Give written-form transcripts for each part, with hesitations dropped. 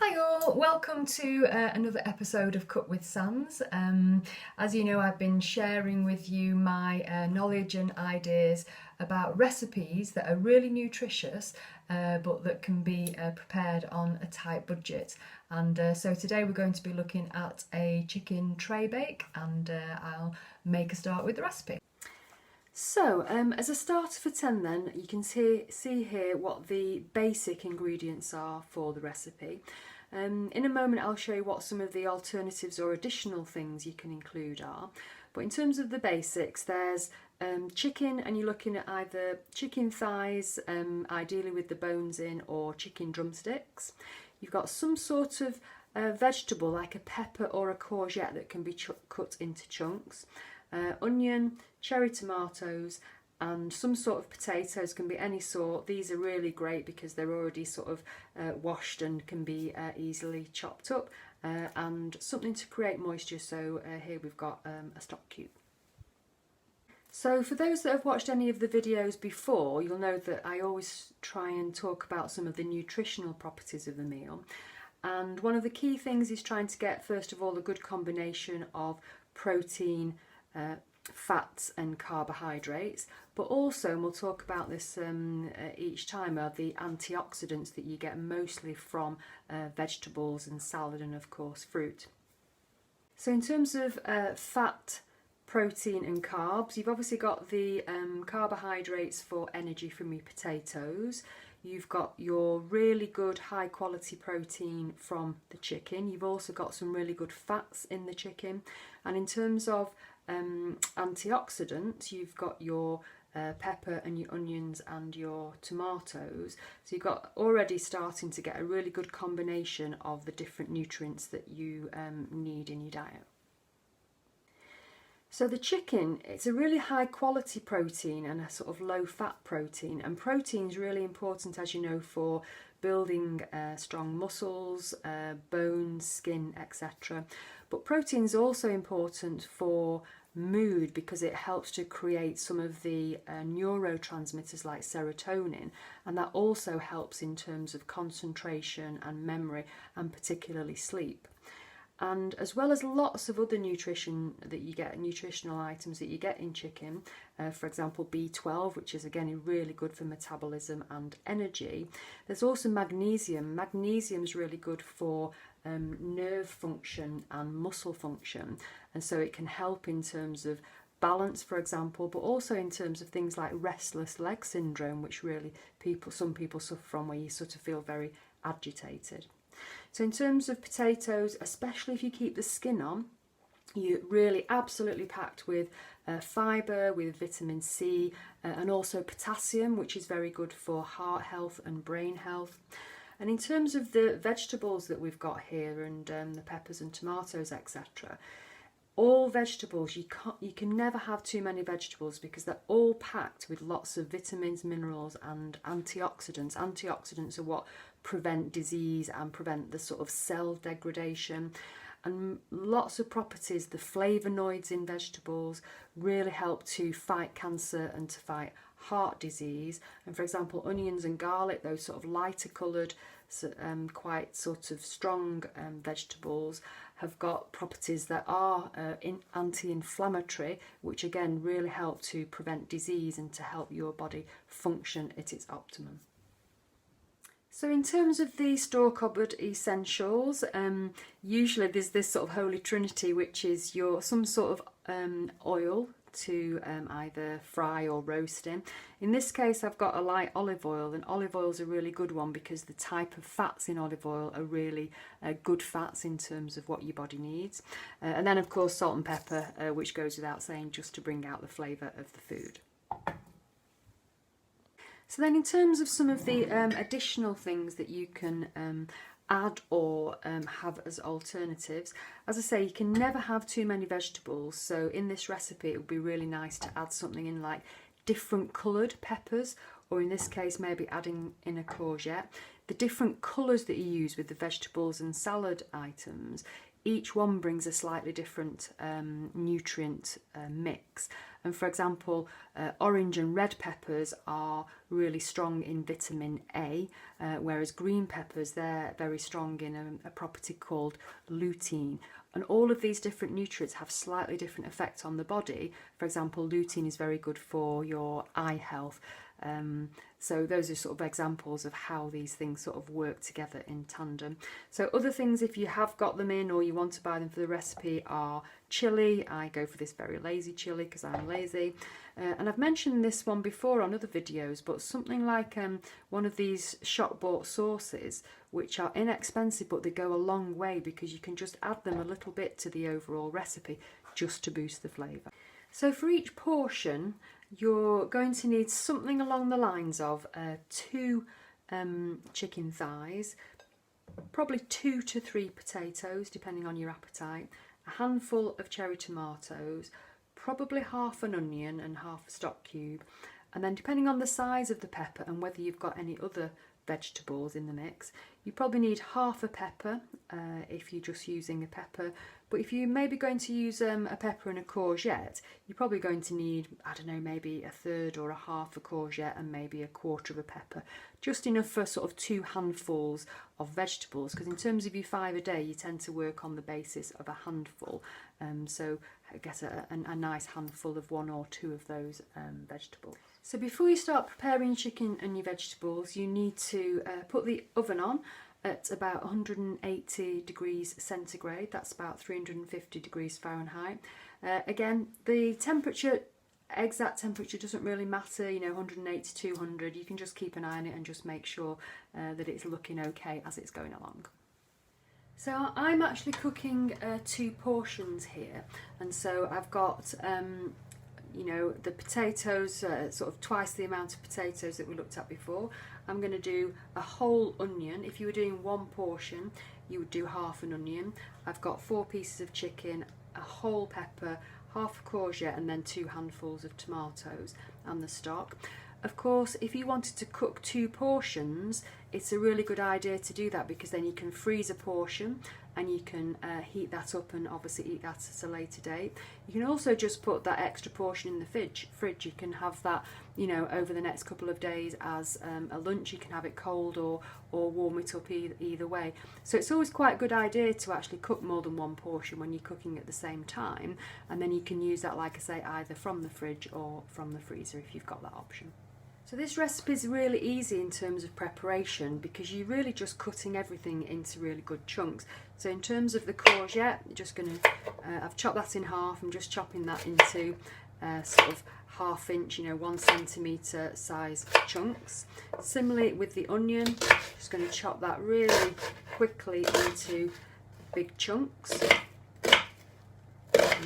Hi all, welcome to another episode of Cook with Sans. As you know, I've been sharing with you my knowledge and ideas about recipes that are really nutritious but that can be prepared on a tight budget. And so today we're going to be looking at a chicken tray bake, and I'll make a start with the recipe. So, as a starter for 10 then, you can see here what the basic ingredients are for the recipe. In a moment I'll show you what some of the alternatives or additional things you can include are. But in terms of the basics, there's chicken, and you're looking at either chicken thighs, ideally with the bones in, or chicken drumsticks. You've got some sort of vegetable like a pepper or a courgette that can be cut into chunks. Onion, cherry tomatoes, and some sort of potatoes, can be any sort. These are really great because they're already sort of washed and can be easily chopped up, and something to create moisture. So here we've got a stock cube. So for those that have watched any of the videos before, you'll know that I always try and talk about some of the nutritional properties of the meal. And one of the key things is trying to get, first of all, a good combination of protein, fats and carbohydrates, but also, and we'll talk about this each time, are the antioxidants that you get mostly from vegetables and salad, and of course fruit. So in terms of fat, protein and carbs, you've obviously got the carbohydrates for energy from your potatoes. You've got your really good high quality protein from the chicken. You've also got some really good fats in the chicken. And in terms of antioxidants, you've got your pepper and your onions and your tomatoes. So you've got already starting to get a really good combination of the different nutrients that you need in your diet. So the chicken, it's a really high quality protein and a sort of low fat protein, and protein is really important, as you know, for building strong muscles, bones, skin, etc. But protein is also important for mood because it helps to create some of the neurotransmitters like serotonin, and that also helps in terms of concentration and memory, and particularly sleep. And as well as lots of other nutritional items that you get in chicken, for example B12, which is again really good for metabolism and energy. There's also magnesium. Magnesium is really good for nerve function and muscle function, and so it can help in terms of balance, for example, but also in terms of things like restless leg syndrome, which really some people suffer from, where you sort of feel very agitated. So in terms of potatoes, especially if you keep the skin on, you're really absolutely packed with fibre, with vitamin C, and also potassium, which is very good for heart health and brain health. And in terms of the vegetables that we've got here, and the peppers and tomatoes, etc., all vegetables, you can never have too many vegetables because they're all packed with lots of vitamins, minerals and antioxidants. Antioxidants are what prevent disease and prevent the sort of cell degradation, and lots of properties. The flavonoids in vegetables really help to fight cancer and to fight heart disease. And for example, onions and garlic, those sort of lighter coloured, quite sort of strong vegetables, have got properties that are anti-inflammatory, which again really help to prevent disease and to help your body function at its optimum. So in terms of the store-cupboard essentials, usually there's this sort of holy trinity, which is some sort of oil to either fry or roast in. In this case I've got a light olive oil, and olive oil is a really good one because the type of fats in olive oil are really good fats in terms of what your body needs. And then of course salt and pepper, which goes without saying, just to bring out the flavour of the food. So then in terms of some of the additional things that you can add or have as alternatives, as I say, you can never have too many vegetables. So in this recipe it would be really nice to add something in like different coloured peppers, or in this case maybe adding in a courgette. The different colours that you use with the vegetables and salad items each one brings a slightly different nutrient mix. And for example, orange and red peppers are really strong in vitamin A, whereas green peppers, they're very strong in a property called lutein. And all of these different nutrients have slightly different effects on the body. For example, lutein is very good for your eye health. So those are sort of examples of how these things sort of work together in tandem. So other things, if you have got them in or you want to buy them for the recipe, are chili. I go for this very lazy chili because I'm lazy. And I've mentioned this one before on other videos, but something like one of these shop bought sauces, which are inexpensive but they go a long way because you can just add them a little bit to the overall recipe just to boost the flavour. So for each portion, you're going to need something along the lines of 2 chicken thighs, probably 2 to 3 potatoes depending on your appetite, a handful of cherry tomatoes, probably half an onion and half a stock cube, and then depending on the size of the pepper and whether you've got any other vegetables in the mix, you probably need half a pepper if you're just using a pepper. But if you're maybe going to use a pepper and a courgette, you're probably going to need, I don't know, maybe a third or a half a courgette and maybe a quarter of a pepper. Just enough for sort of 2 handfuls of vegetables, because in terms of your 5 a day, you tend to work on the basis of a handful. So I guess a nice handful of 1 or 2 of those vegetables. So before you start preparing your chicken and your vegetables, you need to put the oven on at about 180 degrees centigrade, that's about 350 degrees Fahrenheit. Again, the temperature, exact temperature doesn't really matter, you know, 180 to 200, you can just keep an eye on it and just make sure that it's looking okay as it's going along. So I'm actually cooking 2 portions here, and so I've got you know, the potatoes, sort of twice the amount of potatoes that we looked at before. I'm going to do a whole onion. If you were doing 1 portion, you would do half an onion. I've got 4 pieces of chicken, a whole pepper, half a courgette, and then 2 handfuls of tomatoes and the stock. Of course, if you wanted to cook 2 portions, it's a really good idea to do that, because then you can freeze a portion and you can heat that up and obviously eat that at a later date. You can also just put that extra portion in the fridge. You can have that, you know, over the next couple of days as a lunch. You can have it cold or warm it up either way. So it's always quite a good idea to actually cook more than 1 portion when you're cooking at the same time, and then you can use that, like I say, either from the fridge or from the freezer if you've got that option. So this recipe is really easy in terms of preparation, because you're really just cutting everything into really good chunks. So in terms of the courgette, you're just going to, I've chopped that in half. I'm just chopping that into sort of 1/2 inch, you know, 1 centimetre size chunks. Similarly with the onion, just going to chop that really quickly into big chunks. There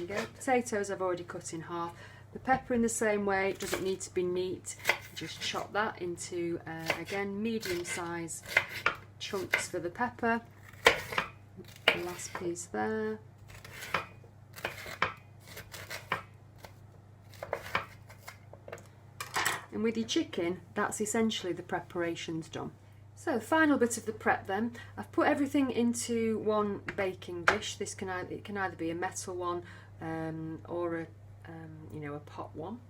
you go. Potatoes I've already cut in half. The pepper in the same way, it doesn't need to be neat. Just chop that into, again, medium size chunks for the pepper. The last piece there. And with your chicken, that's essentially the preparations done. So final bit of the prep then, I've put everything into 1 baking dish. This can either be a metal one or a you know, a pot one.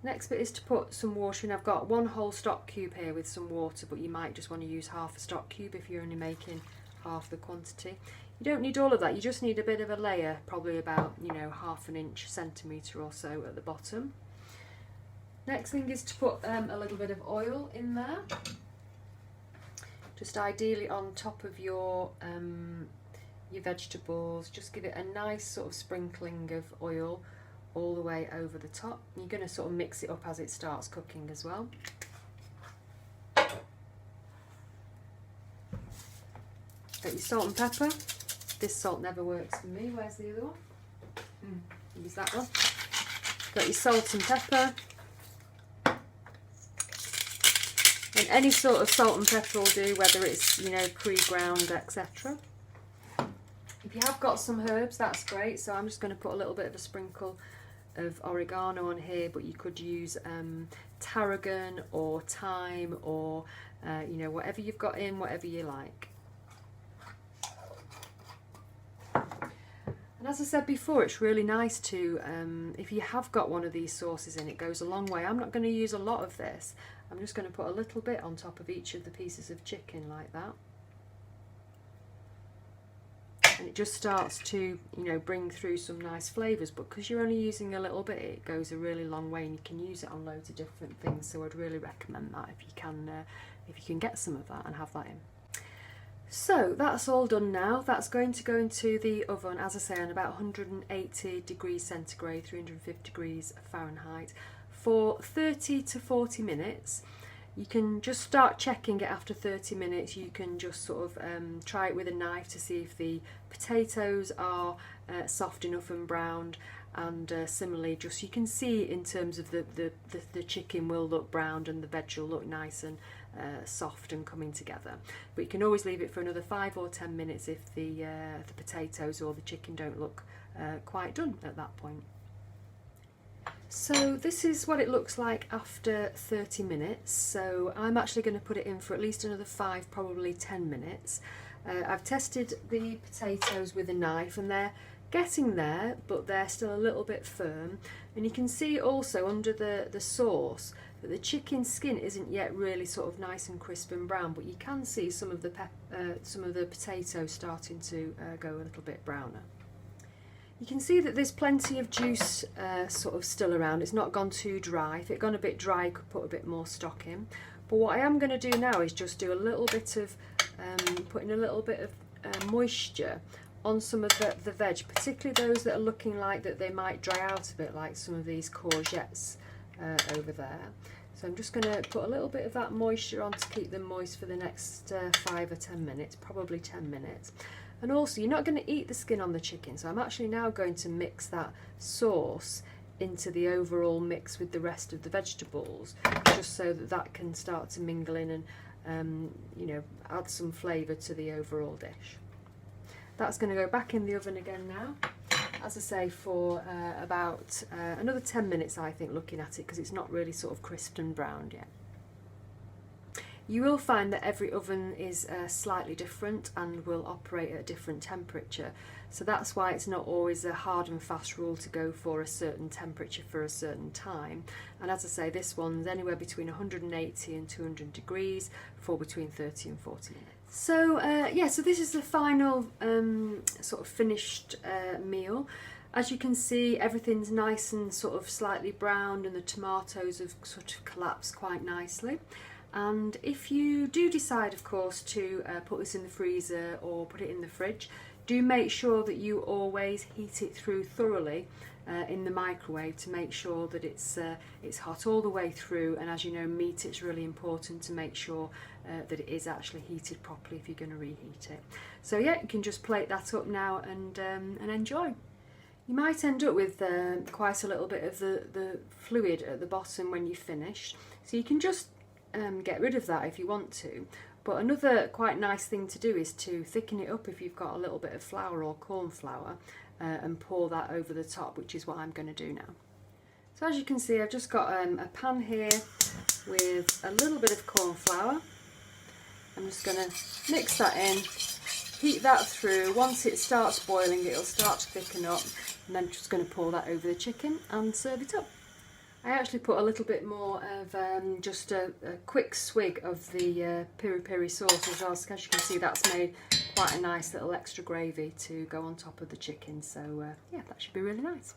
Next bit is to put some water in. I've got 1 whole stock cube here with some water, but you might just want to use half a stock cube if you're only making half the quantity. You don't need all of that, you just need a bit of a layer, probably about, you know, 1/2 inch, centimetre or so at the bottom. Next thing is to put a little bit of oil in there, just ideally on top of your vegetables. Just give it a nice sort of sprinkling of oil all the way over the top. You're going to sort of mix it up as it starts cooking as well. Got your salt and pepper. This salt never works for me. Where's the other one? Use that one. Got your salt and pepper. And any sort of salt and pepper will do, whether it's, you know, pre-ground, etc. If you have got some herbs, that's great. So I'm just going to put a little bit of a sprinkle of oregano on here, but you could use tarragon or thyme or you know, whatever you've got in, whatever you like. And as I said before, it's really nice to, if you have got one of these sauces in, it goes a long way. I'm not going to use a lot of this. I'm just going to put a little bit on top of each of the pieces of chicken like that. And it just starts to, you know, bring through some nice flavours, but because you're only using a little bit, it goes a really long way, and you can use it on loads of different things. So I'd really recommend that if you can get some of that and have that in. So that's all done now. That's going to go into the oven, as I say, on about 180 degrees centigrade, 350 degrees Fahrenheit, for 30 to 40 minutes. You can just start checking it after 30 minutes. You can just sort of try it with a knife to see if the potatoes are soft enough and browned, and similarly, just you can see in terms of the chicken will look browned and the veg will look nice and soft and coming together. But you can always leave it for another 5 or 10 minutes if the potatoes or the chicken don't look quite done at that point. So this is what it looks like after 30 minutes. So I'm actually going to put it in for at least another 5, probably 10 minutes. I've tested the potatoes with a knife and they're getting there, but they're still a little bit firm. And you can see also under the sauce that the chicken skin isn't yet really sort of nice and crisp and brown, but you can see some of the potatoes starting to go a little bit browner. You can see that there's plenty of juice sort of still around. It's not gone too dry. If it gone a bit dry, you could put a bit more stock in. But what I am going to do now is just do a little bit of putting a little bit of moisture on some of the veg, particularly those that are looking like that they might dry out a bit, like some of these courgettes over there. So I'm just going to put a little bit of that moisture on to keep them moist for the next 5 or 10 minutes, probably 10 minutes. And also, you're not going to eat the skin on the chicken, so I'm actually now going to mix that sauce into the overall mix with the rest of the vegetables, just so that that can start to mingle in and you know, add some flavour to the overall dish. That's going to go back in the oven again now, as I say, for about another 10 minutes, I think, looking at it, because it's not really sort of crisped and browned yet. You will find that every oven is slightly different and will operate at a different temperature. So that's why it's not always a hard and fast rule to go for a certain temperature for a certain time. And as I say, this one's anywhere between 180 and 200 degrees for between 30 and 40 minutes. So yeah, so this is the final sort of finished meal. As you can see, everything's nice and sort of slightly browned, and the tomatoes have sort of collapsed quite nicely. And if you do decide, of course, to put this in the freezer or put it in the fridge, do make sure that you always heat it through thoroughly in the microwave to make sure that it's hot all the way through. And as you know, meat, it's really important to make sure that it is actually heated properly if you're going to reheat it. So yeah, you can just plate that up now and enjoy. You might end up with quite a little bit of the fluid at the bottom when you finish, so you can just get rid of that if you want to. But another quite nice thing to do is to thicken it up if you've got a little bit of flour or corn flour and pour that over the top, which is what I'm going to do now. So as you can see, I've just got a pan here with a little bit of corn flour. I'm just going to mix that in, heat that through. Once it starts boiling, it'll start to thicken up, and then I'm just going to pour that over the chicken and serve it up. I actually put a little bit more of just a quick swig of the Peri Peri sauce as well, so as you can see, that's made quite a nice little extra gravy to go on top of the chicken. So yeah, that should be really nice.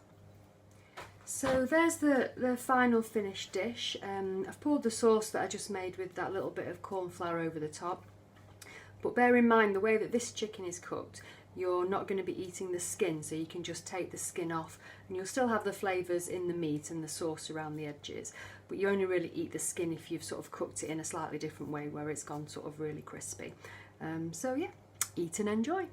So there's the final finished dish. I've poured the sauce that I just made with that little bit of corn flour over the top. But bear in mind, the way that this chicken is cooked, you're not going to be eating the skin, so you can just take the skin off and you'll still have the flavours in the meat and the sauce around the edges, but you only really eat the skin if you've sort of cooked it in a slightly different way where it's gone sort of really crispy. So yeah, eat and enjoy.